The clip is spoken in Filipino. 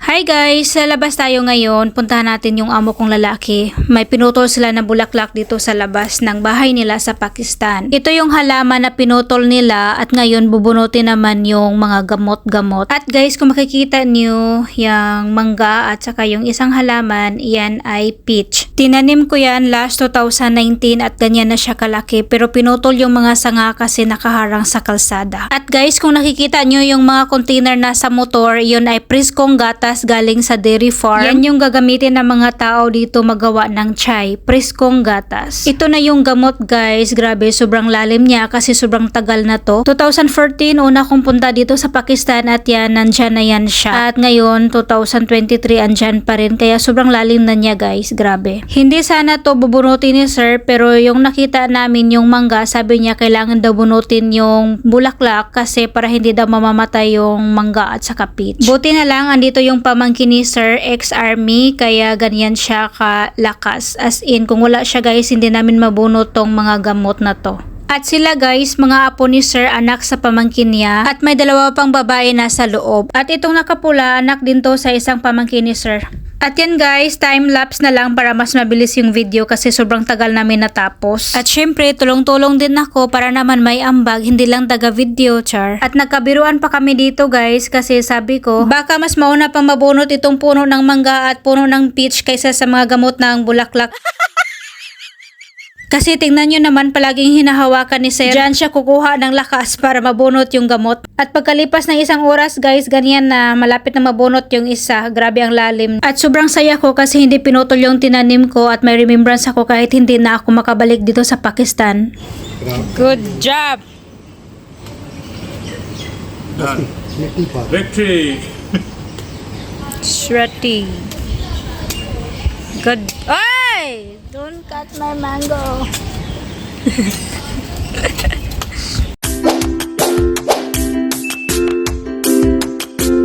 Hi guys! Sa labas tayo ngayon. Puntahan natin yung amo kong lalaki. May pinutol sila na bulaklak dito sa labas ng bahay nila sa Pakistan. Ito yung halaman na pinutol nila at ngayon bubunutin naman yung mga gamot-gamot. At guys, kung makikita nyo yung mangga at saka yung isang halaman, yan ay peach. Tinanim ko yan last 2019 at ganyan na siya kalaki pero pinutol yung mga sanga kasi nakaharang sa kalsada. At guys, kung nakikita nyo yung mga container na sa motor, yun ay Priskong gatas galing sa dairy farm. Yan yung gagamitin ng mga tao dito magawa ng chai, Priskong gatas. Ito na yung gamot guys, grabe sobrang lalim niya kasi sobrang tagal na to. 2014 una kong punta dito sa Pakistan at yan, nandyan na yan siya. At ngayon 2023 andyan pa rin kaya sobrang lalim na niya guys, grabe. Hindi sana to bubunutin ni sir pero yung nakita namin yung mangga, sabi niya kailangan daw bunutin yung bulaklak kasi para hindi daw mamamatay yung mangga at saka peach. Buti na lang andito yung pamangkin ni Sir, ex-army, kaya ganyan siya kalakas. As in, kung wala siya guys, hindi namin mabunot tong mga gamot na to. At sila guys, mga apo ni Sir, anak sa pamangkin niya, at may dalawa pang babae nasa loob. At itong nakapula, anak din to sa isang pamangkin ni Sir. At yan guys, time-lapse na lang para mas mabilis yung video kasi sobrang tagal namin natapos. At syempre, tulong-tulong din ako para naman may ambag, hindi lang taga-video, char. At nagkabiruan pa kami dito guys kasi sabi ko, baka mas mauna pang mabunot itong puno ng mangga at puno ng peach kaysa sa mga gamot ng bulaklak. Kasi tingnan nyo naman palaging hinahawakan ni Sir. Diyan siya kukuha ng lakas para mabunot yung gamot. At pagkalipas ng isang oras guys, ganyan na malapit na mabunot yung isa. Grabe ang lalim. At sobrang saya ko kasi hindi pinutol yung tinanim ko at may remembrance ako kahit hindi na ako makabalik dito sa Pakistan. Good job! Victory! Shreddy. Good. Oy! Don't cut my mango.